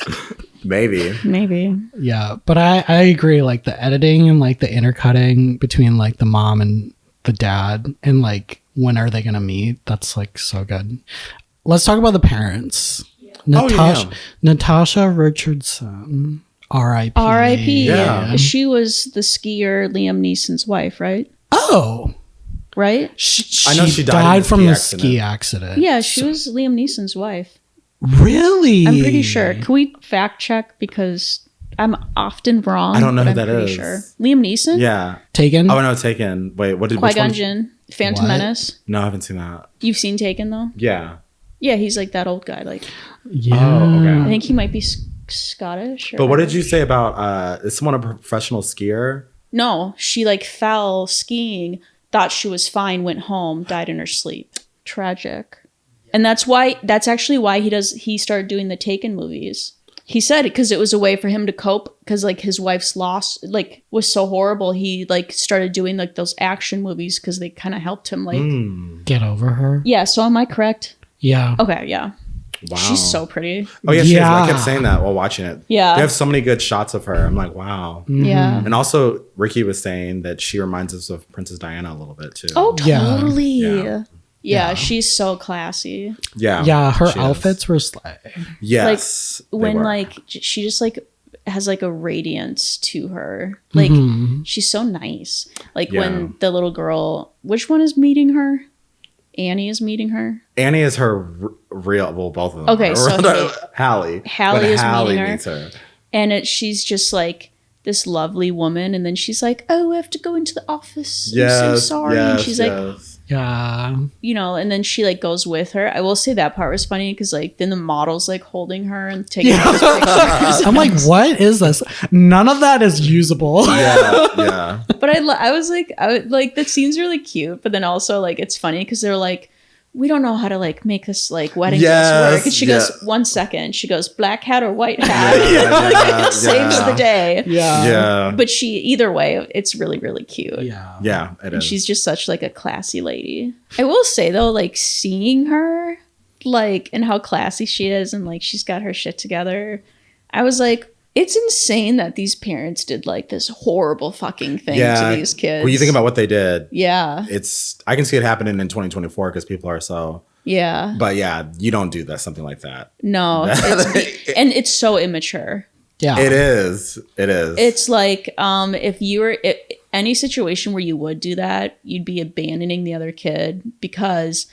Maybe. yeah. But I agree, like the editing and like the intercutting between like the mom and the dad, and like when are they gonna meet? That's like so good. Let's talk about the parents. Natasha Richardson, R.I.P. R.I.P. Yeah. She was the skier Liam Neeson's wife, right? Oh, Right? she, I know she died in the from ski the accident. ski accident. Yeah, she was Liam Neeson's wife. Really? I'm pretty sure. Can we fact check, because I'm often wrong? I don't know but who I'm that pretty is. Sure. Liam Neeson? Yeah. Taken? Oh, no, Taken. Wait, what did which Qui-Gon one? Jinn. Phantom What? Menace. No, I haven't seen that. You've seen Taken, though? Yeah. Yeah, he's like that old guy. Like, Yeah. Oh, okay. I think he might be Scottish. Or... But what did you say about is someone a professional skier? No, she like fell skiing, thought she was fine, went home, died in her sleep. Tragic. And that's actually why he started doing the Taken movies. He said because it was a way for him to cope, because like his wife's loss like was so horrible. He like started doing like those action movies because they kind of helped him like Get over her. Yeah, so am I correct? Yeah. Okay, yeah. Wow. She's so pretty. Oh, yeah, she is. Yeah. I kept saying that while watching it. Yeah. They have so many good shots of her. I'm like, wow. Yeah. And also, Ricky was saying that she reminds us of Princess Diana a little bit, too. Oh, Yeah. totally. Yeah. Yeah, Yeah. she's so classy. Yeah. Yeah, her she is. outfits were slay. Yes. Like they when were. like she just like has like a radiance to her. Like she's so nice. Like Yeah. when the little girl, which one is meeting her? Annie is meeting her. Annie is her real, well, both of them. Okay, are. so Hallie. Hallie When is Hallie meeting her. meets her. And she's just like this lovely woman, and then she's like, "Oh, I have to go into the office. Yes, I'm so sorry." yes, and she's like, yes. Yeah. you know, and then she like goes with her. I will say that part was funny because like then the model's like holding her and taking all these pictures. I'm like, what is this? None of that is usable. Yeah, yeah. But I was like, that seems really cute. But then also like it's funny because they're like, we don't know how to like make this like wedding dress work. And she goes, 1 second. She goes, black hat or white hat. Yeah, it saves the day. Yeah. Yeah. But either way, it's really, really cute. Yeah. Yeah, it And is. she's just such like a classy lady. I will say though, like seeing her like and how classy she is and like she's got her shit together, I was like, it's insane that these parents did like this horrible fucking thing to these kids. When you think about what they did, yeah. I can see it happening in 2024 because people are so. Yeah. But yeah, you don't do that, something like that. No. And it's so immature. Yeah. It is. It is. It's like if you were any situation where you would do that, you'd be abandoning the other kid because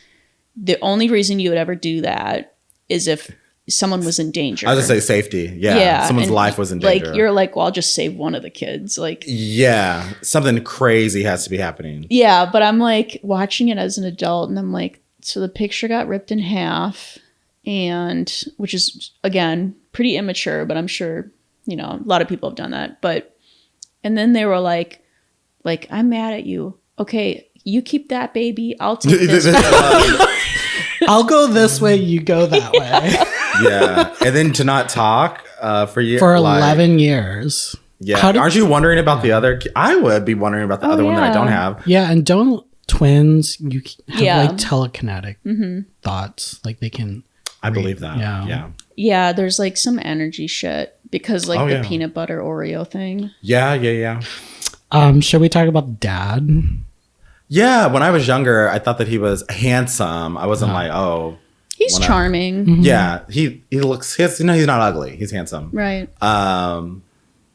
the only reason you would ever do that is if someone was in danger. I was gonna say safety. Yeah. Someone's and, life was in danger. Like you're like, well, I'll just save one of the kids. Like yeah, something crazy has to be happening. yeah, but I'm like watching it as an adult and I'm like, so the picture got ripped in half and which is again pretty immature, but I'm sure, you know, a lot of people have done that. But and then they were like, I'm mad at you. Okay, you keep that baby. I'll take this. I'll go this way, you go that way. Yeah, and then to not talk for years For 11 years. Yeah, How did- aren't you wondering about the other? I would be wondering about the other one that I don't have. Yeah, and don't twins you have Yeah. like telekinetic thoughts, like they can. I believe that. Yeah. Yeah, Yeah, there's like some energy shit because like Oh, the yeah. peanut butter Oreo thing. yeah. Should we talk about dad? Yeah, when I was younger, I thought that he was handsome. I wasn't like, oh, He's charming. yeah. He looks. He's not ugly. He's handsome. Right.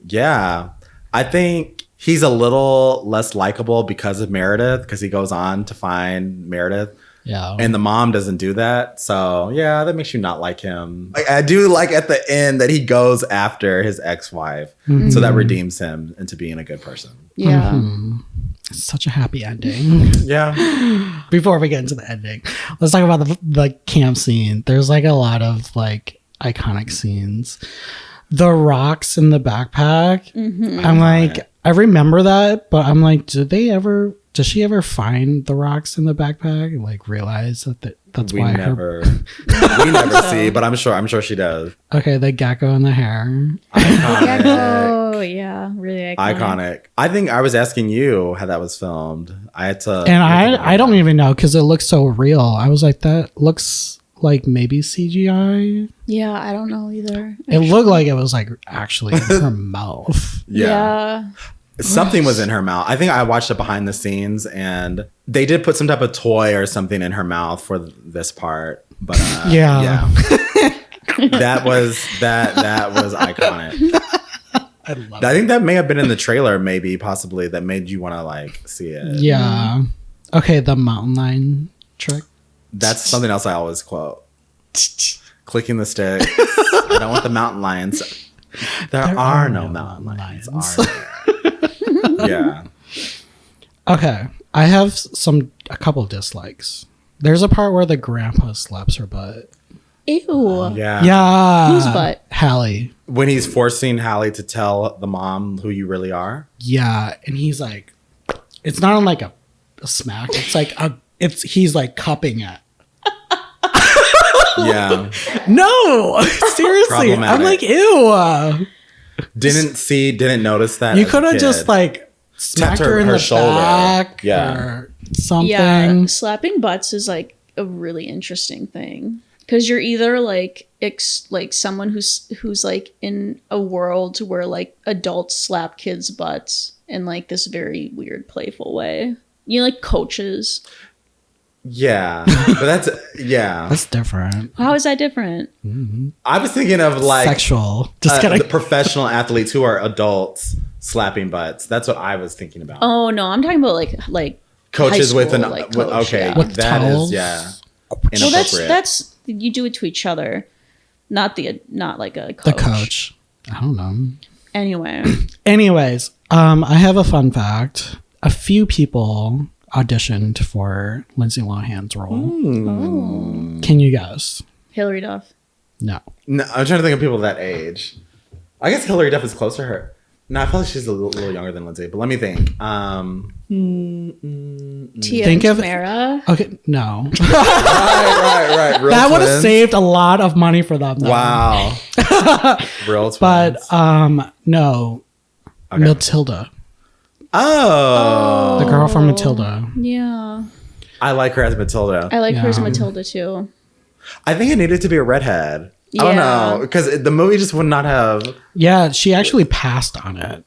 Yeah, I think he's a little less likable because of Meredith, because he goes on to find Meredith. Yeah. And the mom doesn't do that. So, yeah, that makes you not like him. I do like at the end that he goes after his ex-wife. So that redeems him into being a good person. Yeah. It's such a happy ending. Yeah. Before we get into the ending, let's talk about the camp scene. There's like a lot of like iconic scenes. The rocks in the backpack. I'm like, I remember that, but I'm like, does she ever find the rocks in the backpack and like realize that's We why never see, but I'm sure she does. Okay, the gecko in the hair. Iconic. Oh, yeah. Really Iconic. I think I was asking you how that was filmed. I had to. And I don't even know because it looks so real. I was like, that looks like maybe CGI. Yeah, I don't know either. It looked like it was like actually in her mouth. Yeah. Something was in her mouth. I think I watched it behind the scenes, and they did put some type of toy or something in her mouth for this part. But Yeah. that was iconic. I love I think that may have been in the trailer, maybe possibly that made you want to like see it. Yeah. Okay, the mountain lion trick. That's something else I always quote. Clicking the stick. I don't want the mountain lions. There are no mountain lions. Are there? Yeah. Okay, I have a couple dislikes. There's a part where the grandpa slaps her butt. Ew. Yeah. Yeah. Whose butt? Hallie. When he's forcing Hallie to tell the mom who you really are. Yeah, and he's like, it's not like a smack. It's like he's like cupping it. Yeah. No, seriously, I'm Problematic. like, ew. Didn't notice that. You as a could have kid. just like smacked her in the shoulder. back, Yeah. or something. Yeah. Slapping butts is like a really interesting thing. Because you're either like like someone who's like in a world where like adults slap kids' butts in like this very weird, playful way. You like coaches. Yeah, but that's That's different. How is that different? I was thinking of like Sexual. Just kidding. the professional athletes who are adults slapping butts. That's what I was thinking about. Oh no, I'm talking about like Coaches high with school, an like, with, coach, okay, yeah. With that towels? is yeah. Well, Inappropriate. that's you do it to each other, not like a coach. The coach. I don't know. Anyway, Anyways, I have a fun fact. A few people auditioned for Lindsay Lohan's role. Can you guess? Hillary Duff. No. No, I'm trying to think of people that age. I guess Hillary Duff is close to her. No, I feel like she's a little younger than Lindsay, but let me think. Tia Think and of- Tamara. Okay, no. right. Real That would have twins. saved a lot of money for them. Though. Wow. Real twins. But no. Okay. Matilda. Oh. The girl from Matilda. Yeah, I like her as Matilda. I like her as Yeah. Matilda too. I think it needed to be a redhead. I don't Yeah. know. Because the movie just would not have. Yeah, she actually passed on it.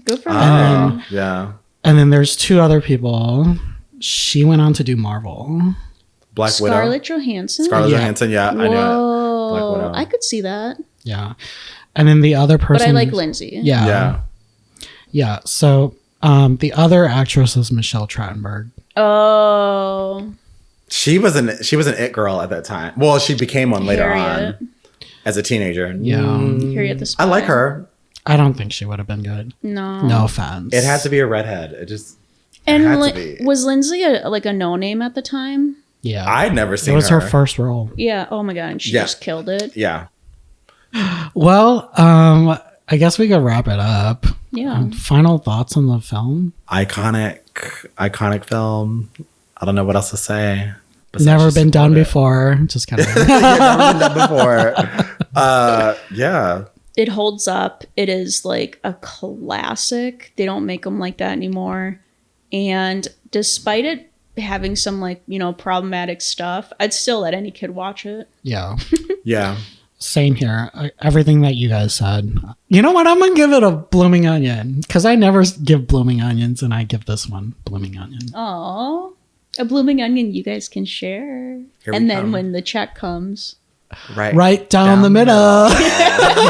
Good for her. Yeah. And then there's two other people. She went on to do Marvel. Black Scarlett Widow. Johansson. Scarlett Yeah. Johansson, yeah, I knew it. Black Whoa, Widow. I could see that, Yeah. And then the other person. but I like Lindsay. Yeah. Yeah. Yeah. So the other actress is Michelle Trachtenberg. Oh, She was an it girl at that time. Well, she became one later Harriet. on as a teenager. Yeah. Harriet the Spy. I like her. I don't think she would have been good. No, No offense. It had to be a redhead. It just And had to be. was Lindsay a no name at the time? Yeah. I'd never It seen was her first role. Yeah. Oh my god, and she Yeah. just killed it. Yeah. Well, I guess we could wrap it up. Yeah. Final thoughts on the film? Iconic film. I don't know what else to say. besides Never just been done support it. before. Just kidding. Yeah, never been done before. Yeah. It holds up. It is like a classic. They don't make them like that anymore. And despite it having some problematic stuff, I'd still let any kid watch it. Yeah. Yeah. Same here. Everything that you guys said. You know what? I'm going to give it a blooming onion because I never give blooming onions and I give this one blooming onion. Oh, a blooming onion you guys can share. Here we And then come. when the check comes, Right down the middle.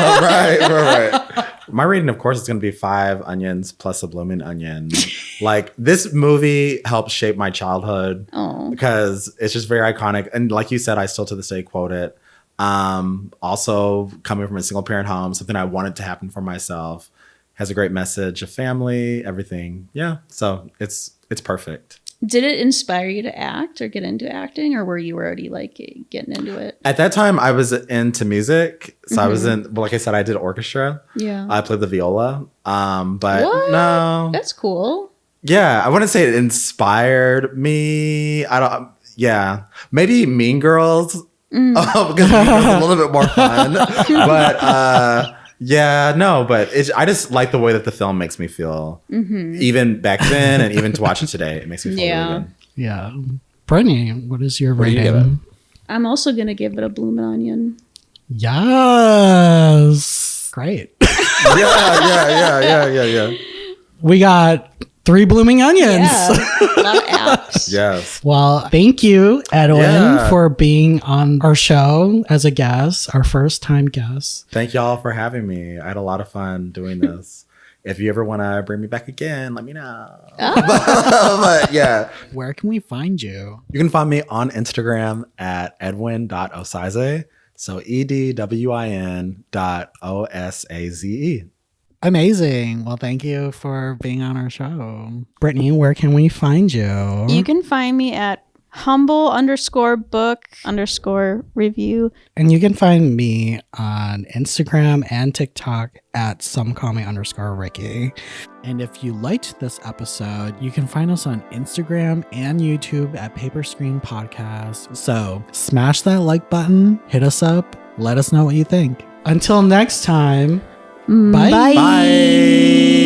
right. My rating, of course, is going to be 5 onions plus a blooming onion. Like, this movie helped shape my childhood oh, because it's just very iconic. And like you said, I still to this day quote it. Also, coming from a single parent home, something I wanted to happen for myself, has a great message of family, everything. Yeah. So it's perfect. did it inspire you to act or get into acting, or were you already getting into it? At that time, I was into music. So I was like I said, I did orchestra. Yeah. I played the viola. But What? no. That's cool. Yeah, I wouldn't say it inspired me. Yeah. Maybe Mean Girls. Because Mean Girls is a little bit more fun. But yeah, no, but I just like the way that the film makes me feel. Even back then and even to watch it today, it makes me feel Yeah. really good. Yeah. Brittany, what is your What do you rating? give it? I'm also going to give it a blooming onion. Yes. Great. Yeah. We got 3 blooming onions. Yeah. A lot of apps. Yes. Well, thank you, Edwin, Yeah. for being on our show as a guest, our first time guest. Thank y'all for having me. I had a lot of fun doing this. If you ever want to bring me back again, let me know. But yeah, Where can we find you? you can find me on Instagram at edwin.osaze. So edwin.osaze. Amazing. Well, thank you for being on our show. Brittany, where can we find you? You can find me at humble_book_review. And you can find me on Instagram and TikTok at somecallme_Ricky. And if you liked this episode, you can find us on Instagram and YouTube at Paper Screen Podcast. So smash that like button, hit us up, let us know what you think. Until next time, bye. Bye.